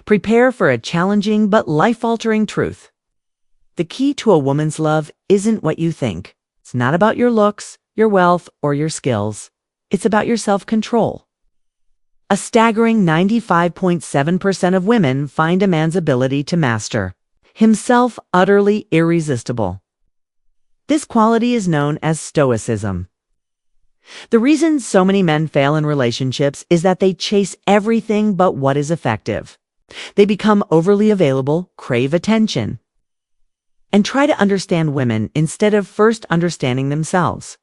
Prepare for a challenging but life-altering truth. The key to a woman's love isn't what you think. It's not about your looks, your wealth, or your skills. It's about your self-control. A staggering 95.7% of women find a man's ability to master himself utterly irresistible. This quality is known as Stoicism. The reason so many men fail in relationships is that they chase everything but what is effective. They become overly available, crave attention, and try to understand women instead of first understanding themselves.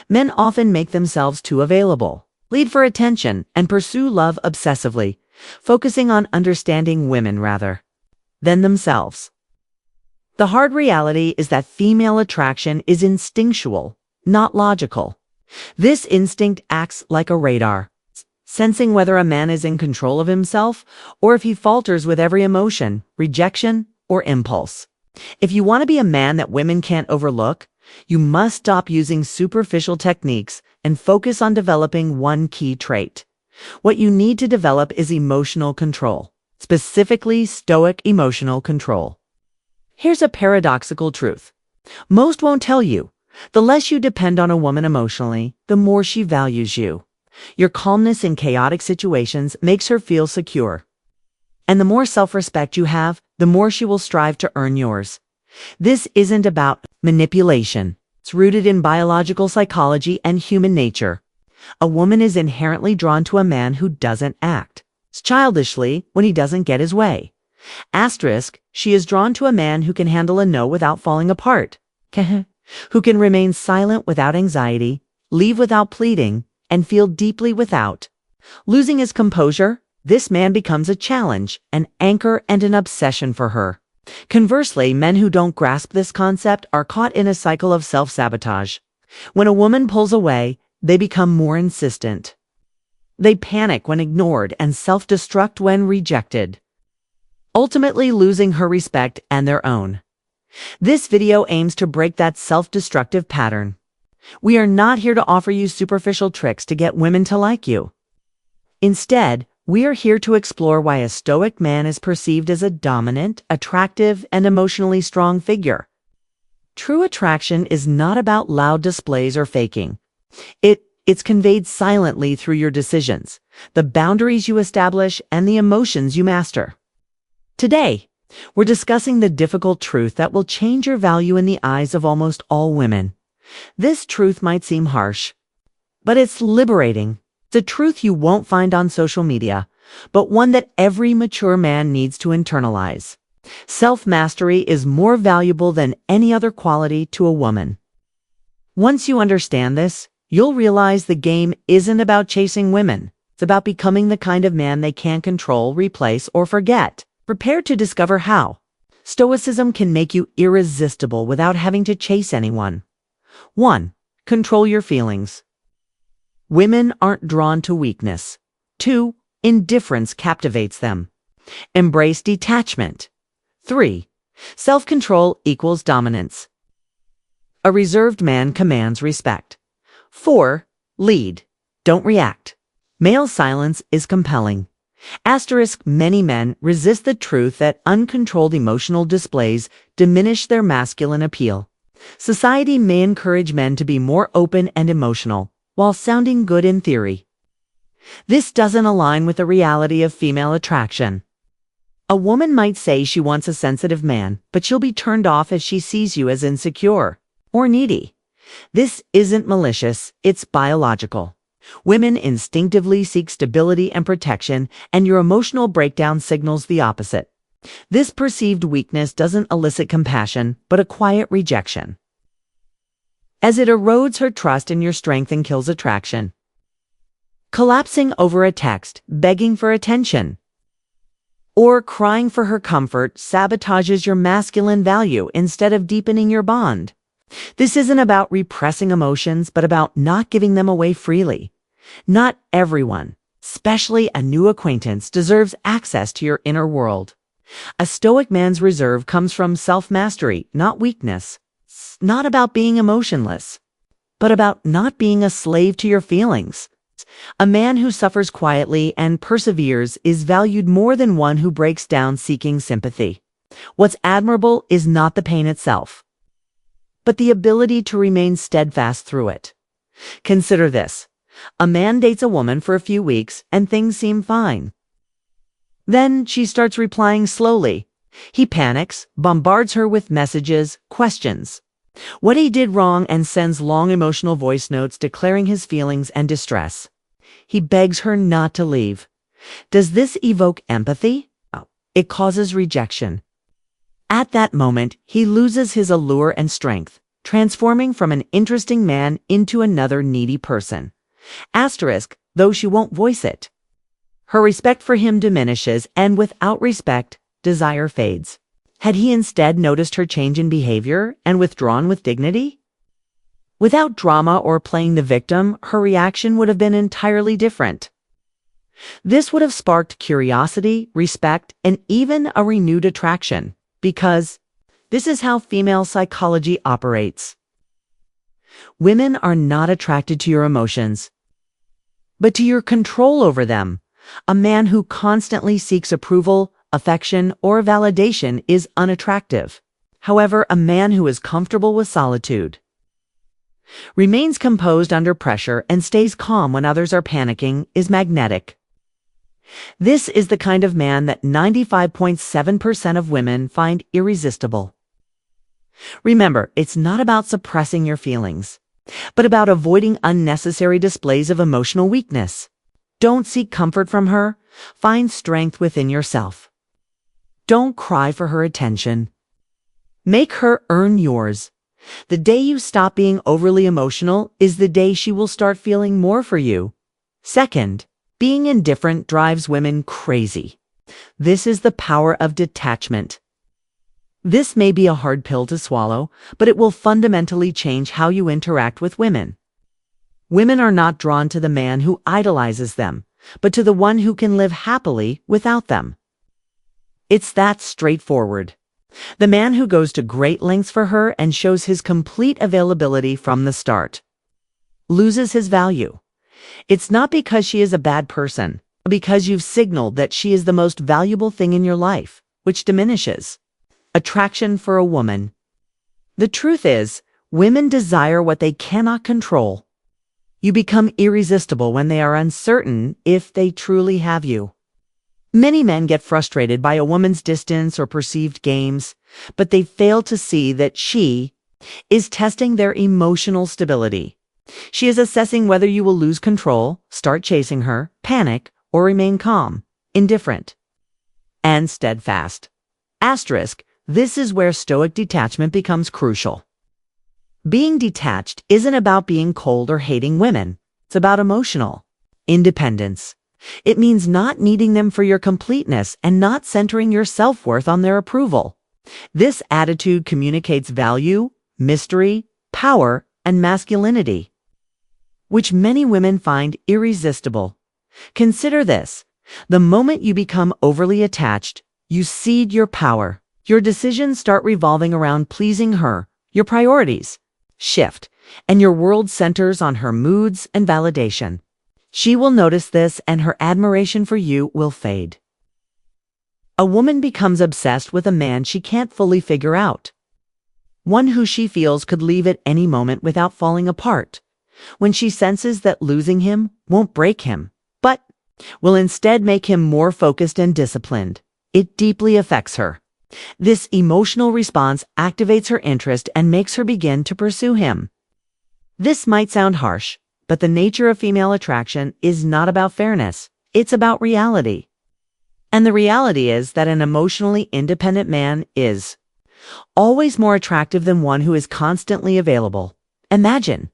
Men often make themselves too available, lead for attention, and pursue love obsessively, focusing on understanding women rather than themselves. The hard reality is that female attraction is instinctual, not logical. This instinct acts like a radar, sensing whether a man is in control of himself or if he falters with every emotion, rejection, or impulse. If you want to be a man that women can't overlook, you must stop using superficial techniques and focus on developing one key trait. What you need to develop is emotional control, specifically Stoic emotional control. Here's a paradoxical truth. Most won't tell you. The less you depend on a woman emotionally, the more she values you. Your calmness in chaotic situations makes her feel secure. And the more self-respect you have, the more she will strive to earn yours. This isn't about manipulation. It's rooted in biological psychology and human nature. A woman is inherently drawn to a man who doesn't act childishly when he doesn't get his way. Asterisk, she is drawn to a man who can handle a no without falling apart, who can remain silent without anxiety, leave without pleading, and feel deeply without losing his composure. This man becomes a challenge, an anchor, and an obsession for her. Conversely, men who don't grasp this concept are caught in a cycle of self-sabotage. When a woman pulls away, they become more insistent. They panic when ignored and self-destruct when rejected, ultimately losing her respect and their own. This video aims to break that self-destructive pattern. We are not here to offer you superficial tricks to get women to like you. Instead, we are here to explore why a Stoic man is perceived as a dominant, attractive, and emotionally strong figure. True attraction is not about loud displays or faking. It's conveyed silently through your decisions, the boundaries you establish, and the emotions you master. Today, we're discussing the difficult truth that will change your value in the eyes of almost all women. This truth might seem harsh, but it's liberating. It's a truth you won't find on social media, but one that every mature man needs to internalize. Self-mastery is more valuable than any other quality to a woman. Once you understand this, you'll realize the game isn't about chasing women. It's about becoming the kind of man they can't control, replace, or forget. Prepare to discover how Stoicism can make you irresistible without having to chase anyone. 1. Control your feelings. Women aren't drawn to weakness. 2. Indifference captivates them. Embrace detachment. 3. Self-control equals dominance. A reserved man commands respect. 4. Lead. Don't react. Male silence is compelling. Asterisk, many men resist the truth that uncontrolled emotional displays diminish their masculine appeal. Society may encourage men to be more open and emotional, while sounding good in theory. This doesn't align with the reality of female attraction. A woman might say she wants a sensitive man, but she'll be turned off if she sees you as insecure or needy. This isn't malicious, it's biological. Women instinctively seek stability and protection, and your emotional breakdown signals the opposite. This perceived weakness doesn't elicit compassion, but a quiet rejection, as it erodes her trust in your strength and kills attraction. Collapsing over a text, begging for attention, or crying for her comfort sabotages your masculine value instead of deepening your bond. This isn't about repressing emotions, but about not giving them away freely. Not everyone, especially a new acquaintance, deserves access to your inner world. A Stoic man's reserve comes from self-mastery, not weakness. It's not about being emotionless, but about not being a slave to your feelings. A man who suffers quietly and perseveres is valued more than one who breaks down seeking sympathy. What's admirable is not the pain itself, but the ability to remain steadfast through it. Consider this. A man dates a woman for a few weeks and things seem fine. Then she starts replying slowly. He panics, bombards her with messages, questions what he did wrong, and sends long emotional voice notes declaring his feelings and distress. He begs her not to leave. Does this evoke empathy? No. It causes rejection. At that moment, he loses his allure and strength, transforming from an interesting man into another needy person. Asterisk, though she won't voice it. Her respect for him diminishes, and without respect, desire fades. Had he instead noticed her change in behavior and withdrawn with dignity? Without drama or playing the victim, her reaction would have been entirely different. This would have sparked curiosity, respect, and even a renewed attraction, because this is how female psychology operates. Women are not attracted to your emotions, but to your control over them. A man who constantly seeks approval, affection, or validation is unattractive. However, a man who is comfortable with solitude, remains composed under pressure, and stays calm when others are panicking is magnetic. This is the kind of man that 95.7% of women find irresistible. Remember, it's not about suppressing your feelings, but about avoiding unnecessary displays of emotional weakness. Don't seek comfort from her. Find strength within yourself. Don't cry for her attention. Make her earn yours. The day you stop being overly emotional is the day she will start feeling more for you. Second, being indifferent drives women crazy. This is the power of detachment. This may be a hard pill to swallow, but it will fundamentally change how you interact with women. Women are not drawn to the man who idolizes them, but to the one who can live happily without them. It's that straightforward. The man who goes to great lengths for her and shows his complete availability from the start loses his value. It's not because she is a bad person, but because you've signaled that she is the most valuable thing in your life, which diminishes attraction for a woman. The truth is, women desire what they cannot control. You become irresistible when they are uncertain if they truly have you. Many men get frustrated by a woman's distance or perceived games, but they fail to see that she is testing their emotional stability. She is assessing whether you will lose control, start chasing her, panic, or remain calm, indifferent, and steadfast. Asterisk, this is where Stoic detachment becomes crucial. Being detached isn't about being cold or hating women. It's about emotional independence. It means not needing them for your completeness and not centering your self-worth on their approval. This attitude communicates value, mystery, power, and masculinity, which many women find irresistible. Consider this. The moment you become overly attached, you cede your power. Your decisions start revolving around pleasing her. Your priorities shift, and your world centers on her moods and validation. She will notice this, and her admiration for you will fade. A woman becomes obsessed with a man she can't fully figure out, one who she feels could leave at any moment without falling apart. When she senses that losing him won't break him, but will instead make him more focused and disciplined, it deeply affects her. This emotional response activates her interest and makes her begin to pursue him. This might sound harsh, but the nature of female attraction is not about fairness. It's about reality. And the reality is that an emotionally independent man is always more attractive than one who is constantly available. Imagine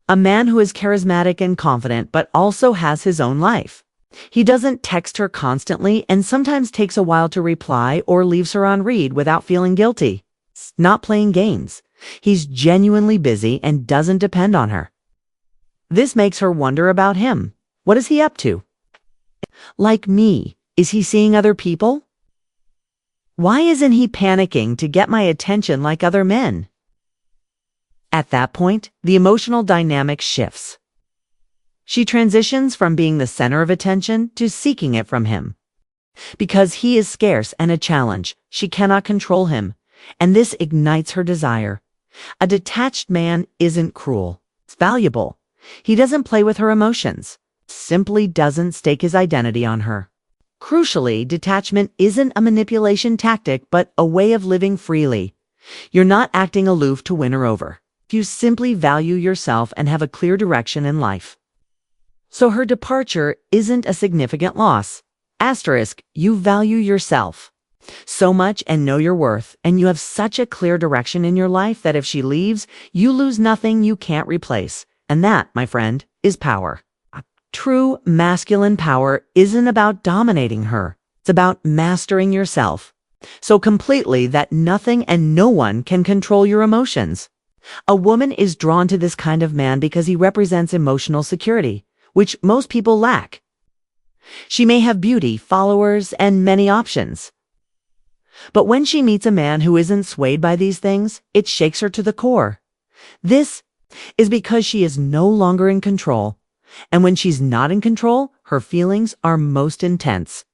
a man who is charismatic and confident but also has his own life. He doesn't text her constantly and sometimes takes a while to reply or leaves her on read without feeling guilty. It's not playing games. He's genuinely busy and doesn't depend on her. This makes her wonder about him. What is he up to? Like me, is he seeing other people? Why isn't he panicking to get my attention like other men? At that point, the emotional dynamic shifts. She transitions from being the center of attention to seeking it from him. Because he is scarce and a challenge, she cannot control him, and this ignites her desire. A detached man isn't cruel. It's valuable. He doesn't play with her emotions, simply doesn't stake his identity on her. Crucially, detachment isn't a manipulation tactic, but a way of living freely. You're not acting aloof to win her over. You simply value yourself and have a clear direction in life. So her departure isn't a significant loss. Asterisk, you value yourself so much and know your worth, and you have such a clear direction in your life that if she leaves, you lose nothing you can't replace. And that, my friend, is power. True masculine power isn't about dominating her. It's about mastering yourself so completely that nothing and no one can control your emotions. A woman is drawn to this kind of man because he represents emotional security, which most people lack. She may have beauty, followers, and many options. But when she meets a man who isn't swayed by these things, it shakes her to the core. This is because she is no longer in control. And when she's not in control, her feelings are most intense.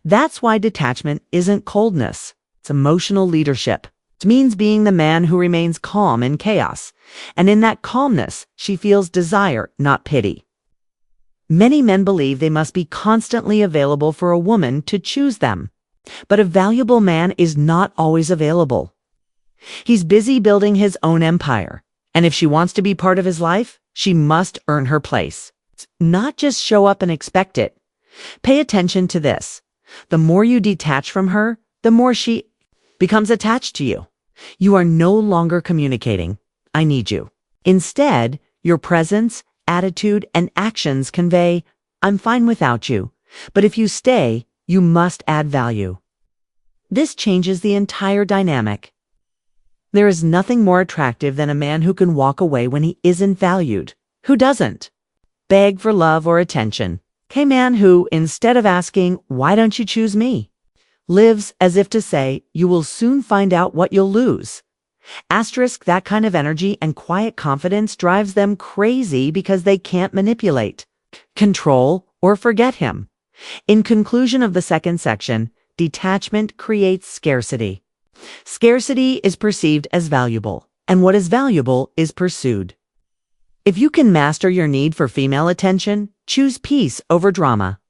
That's why detachment isn't coldness. It's emotional leadership. It means being the man who remains calm in chaos. And in that calmness, she feels desire, not pity. Many men believe they must be constantly available for a woman to choose them. But a valuable man is not always available. He's busy building his own empire. And if she wants to be part of his life, she must earn her place. Not just show up and expect it. Pay attention to this. The more you detach from her, the more she becomes attached to you. You are no longer communicating, "I need you." Instead, your presence, attitude, and actions convey, "I'm fine without you, but if you stay, you must add value." This changes the entire dynamic. There is nothing more attractive than a man who can walk away when he isn't valued. Who doesn't? Beg for love or attention. A man who, instead of asking, "Why don't you choose me?" lives as if to say, "You will soon find out what you'll lose." Asterisk, that kind of energy and quiet confidence drives them crazy because they can't manipulate, control, or forget him. In conclusion of the second section, detachment creates scarcity. Scarcity is perceived as valuable, and what is valuable is pursued. If you can master your need for female attention, choose peace over drama,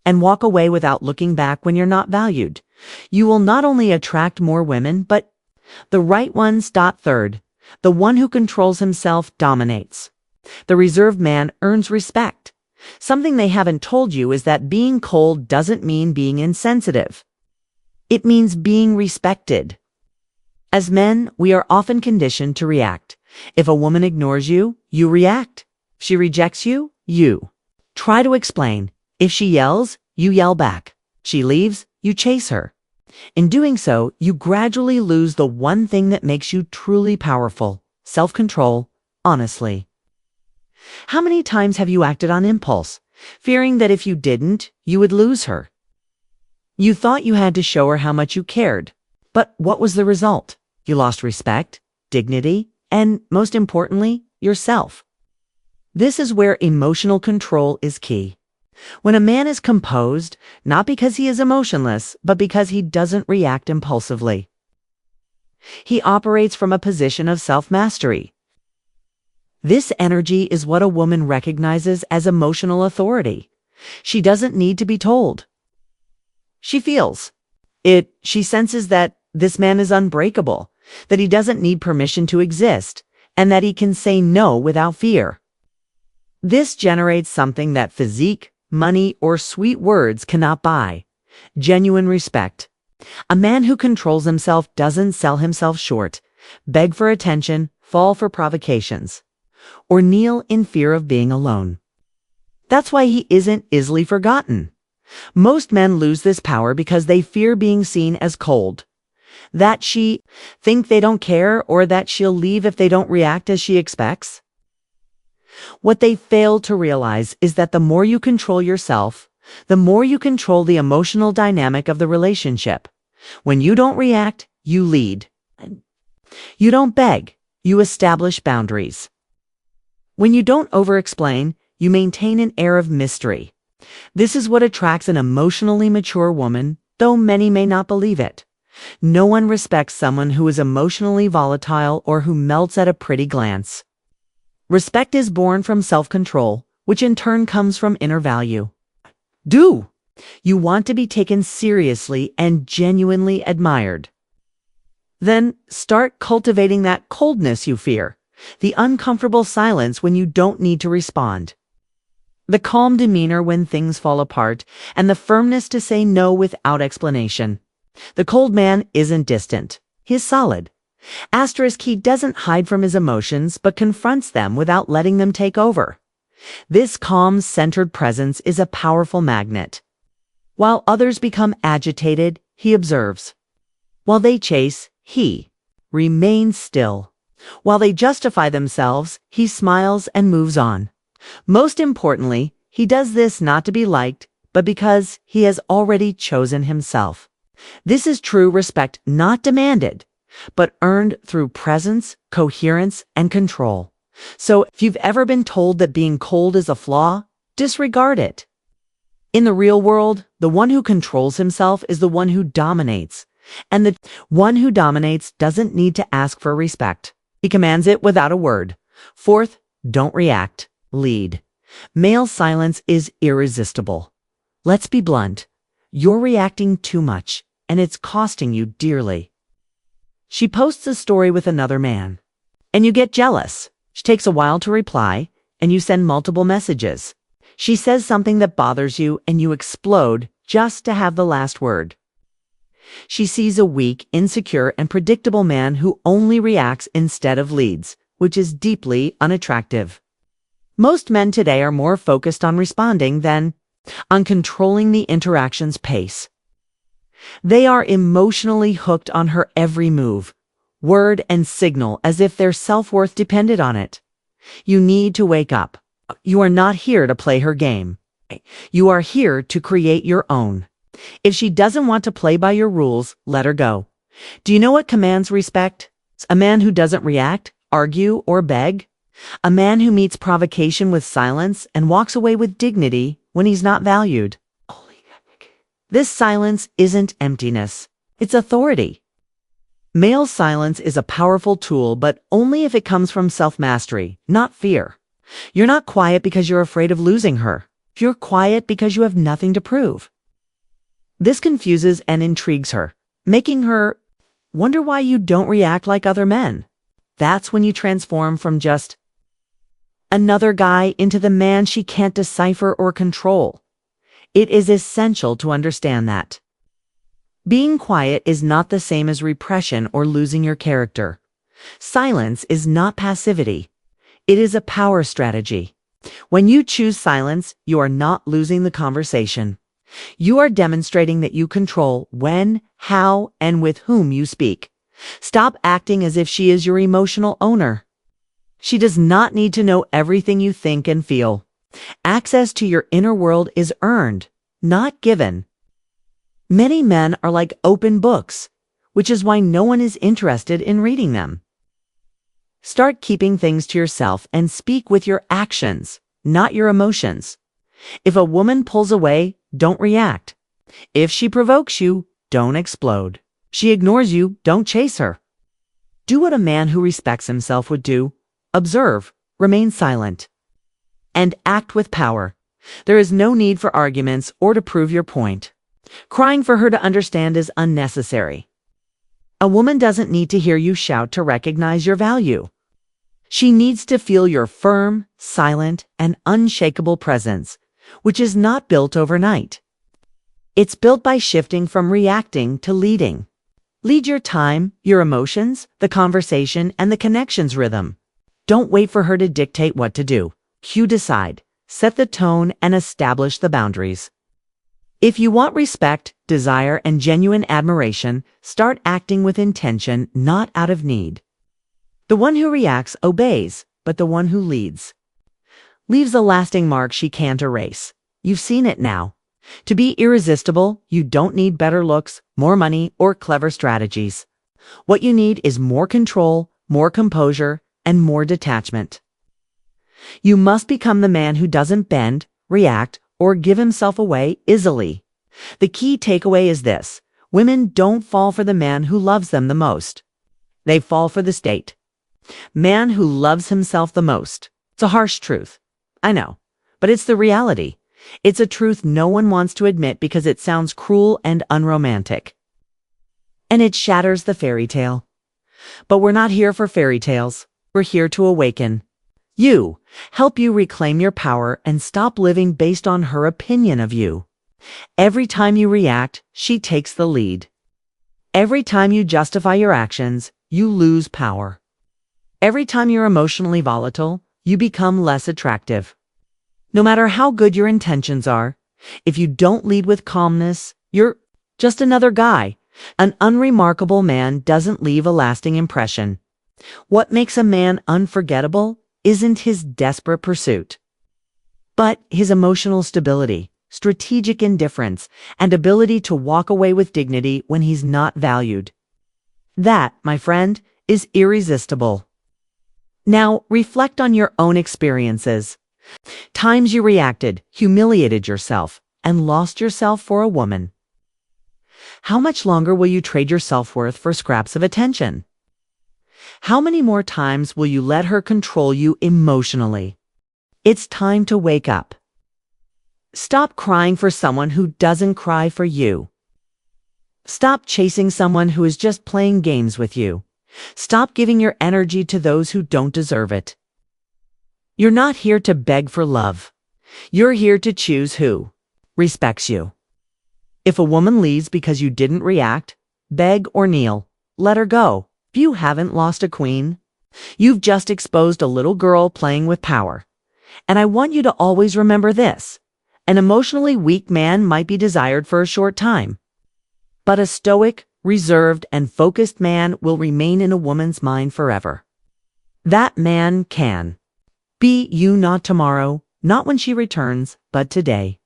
and walk away without looking back when you're not valued, you will not only attract more women, but the right ones. Third, the one who controls himself dominates. The reserved man earns respect. Something they haven't told you is that being cold doesn't mean being insensitive. It means being respected. As men, we are often conditioned to react. If a woman ignores you, you react. If she rejects you, you try to explain. If she yells, you yell back. She leaves, you chase her. In doing so, you gradually lose the one thing that makes you truly powerful: self-control, honestly. How many times have you acted on impulse, fearing that if you didn't, you would lose her? You thought you had to show her how much you cared, but what was the result? You lost respect, dignity, and, most importantly, yourself. This is where emotional control is key. When a man is composed, not because he is emotionless, but because he doesn't react impulsively. He operates from a position of self-mastery. This energy is what a woman recognizes as emotional authority. She doesn't need to be told. She feels it. She senses that this man is unbreakable, that he doesn't need permission to exist, and that he can say no without fear. This generates something that physique, money, or sweet words cannot buy: genuine respect. A man who controls himself doesn't sell himself short, beg for attention, fall for provocations, or kneel in fear of being alone. That's why he isn't easily forgotten. Most men lose this power because they fear being seen as cold, that she think they don't care, or that she'll leave if they don't react as she expects. What they fail to realize is that the more you control yourself, the more you control the emotional dynamic of the relationship. When you don't react, you lead. You don't beg, you establish boundaries. When you don't over-explain, you maintain an air of mystery. This is what attracts an emotionally mature woman, though many may not believe it. No one respects someone who is emotionally volatile or who melts at a pretty glance. Respect is born from self-control, which in turn comes from inner value. You want to be taken seriously and genuinely admired. Then start cultivating that coldness you fear, the uncomfortable silence when you don't need to respond, the calm demeanor when things fall apart, and the firmness to say no without explanation. The cold man isn't distant. He's solid. He doesn't hide from his emotions but confronts them without letting them take over. This calm, centered presence is a powerful magnet. While others become agitated, he observes. While they chase, he remains still. While they justify themselves, he smiles and moves on. Most importantly, he does this not to be liked, but because he has already chosen himself. This is true respect, not demanded, but earned through presence, coherence, and control. So if you've ever been told that being cold is a flaw, disregard it. In the real world, the one who controls himself is the one who dominates. And the one who dominates doesn't need to ask for respect. He commands it without a word. Fourth, don't react. Lead. Male silence is irresistible. Let's be blunt. You're reacting too much, and it's costing you dearly. She posts a story with another man, and you get jealous. She takes a while to reply, and you send multiple messages. She says something that bothers you, and you explode just to have the last word. She sees a weak, insecure, and predictable man who only reacts instead of leads, which is deeply unattractive. Most men today are more focused on responding than on controlling the interaction's pace. They are emotionally hooked on her every move, word, and signal as if their self-worth depended on it. You need to wake up. You are not here to play her game. You are here to create your own. If she doesn't want to play by your rules, let her go. Do you know what commands respect? A man who doesn't react, argue, or beg. A man who meets provocation with silence and walks away with dignity when he's not valued. This silence isn't emptiness. It's authority. Male silence is a powerful tool, but only if it comes from self-mastery, not fear. You're not quiet because you're afraid of losing her. You're quiet because you have nothing to prove. This confuses and intrigues her, making her wonder why you don't react like other men. That's when you transform from just another guy into the man she can't decipher or control. It is essential to understand that. Being quiet is not the same as repression or losing your character. Silence is not passivity. It is a power strategy. When you choose silence, you are not losing the conversation. You are demonstrating that you control when, how, and with whom you speak. Stop acting as if she is your emotional owner. She does not need to know everything you think and feel. Access to your inner world is earned, not given. Many men are like open books, which is why no one is interested in reading them. Start keeping things to yourself and speak with your actions, not your emotions. If a woman pulls away, don't react. If she provokes you, don't explode. She ignores you, don't chase her. Do what a man who respects himself would do. Observe, remain silent, and act with power. There is no need for arguments or to prove your point. Crying for her to understand is unnecessary. A woman doesn't need to hear you shout to recognize your value. She needs to feel your firm, silent, and unshakable presence, which is not built overnight. It's built by shifting from reacting to leading. Lead your time, your emotions, the conversation, and the connection's rhythm. Don't wait for her to dictate what to do. You decide, set the tone, and establish the boundaries. If you want respect, desire, and genuine admiration, start acting with intention, not out of need. The one who reacts obeys, but the one who leads leaves a lasting mark she can't erase. You've seen it now. To be irresistible, you don't need better looks, more money, or clever strategies. What you need is more control, more composure, and more detachment. You must become the man who doesn't bend, react, or give himself away easily. The key takeaway is this: women don't fall for the man who loves them the most. They fall for the state. Man who loves himself the most. It's a harsh truth. I know, but it's the reality. It's a truth no one wants to admit because it sounds cruel and unromantic. And it shatters the fairy tale. But we're not here for fairy tales. We're here to awaken. Help you reclaim your power and stop living based on her opinion of you. Every time you react, she takes the lead. Every time you justify your actions, you lose power. Every time you're emotionally volatile, you become less attractive. No matter how good your intentions are, if you don't lead with calmness, you're just another guy. An unremarkable man doesn't leave a lasting impression. What makes a man unforgettable isn't his desperate pursuit, but his emotional stability, strategic indifference, and ability to walk away with dignity when he's not valued. That, my friend, is irresistible. Now, reflect on your own experiences. Times you reacted, humiliated yourself, and lost yourself for a woman. How much longer will you trade your self-worth for scraps of attention? How many more times will you let her control you emotionally? It's time to wake up. Stop crying for someone who doesn't cry for you. Stop chasing someone who is just playing games with you. Stop giving your energy to those who don't deserve it. You're not here to beg for love. You're here to choose who respects you. If a woman leaves because you didn't react, beg or kneel, let her go. You haven't lost a queen. You've just exposed a little girl playing with power. And I want you to always remember this: an emotionally weak man might be desired for a short time, but a stoic, reserved, and focused man will remain in a woman's mind forever. That man can be you, not tomorrow, not when she returns, but today.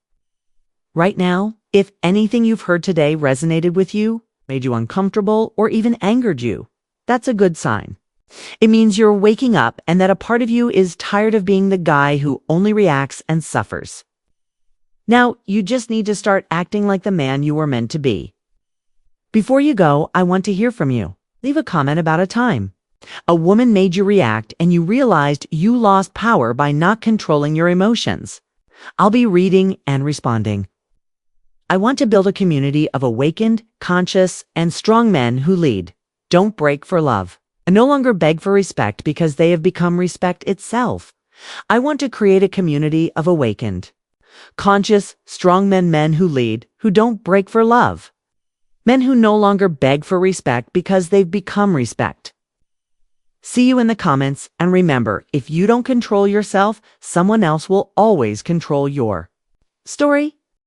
Right now, if anything you've heard today resonated with you, made you uncomfortable, or even angered you, that's a good sign. It means you're waking up and that a part of you is tired of being the guy who only reacts and suffers. Now, you just need to start acting like the man you were meant to be. Before you go, I want to hear from you. Leave a comment about a time a woman made you react and you realized you lost power by not controlling your emotions. I'll be reading and responding. I want to build a community of awakened, conscious, and strong men who lead, don't break for love, and no longer beg for respect because they have become respect itself. I want to create a community of awakened, conscious, strong men who lead, who don't break for love. Men who no longer beg for respect because they've become respect. See you in the comments, and remember, if you don't control yourself, someone else will always control your story.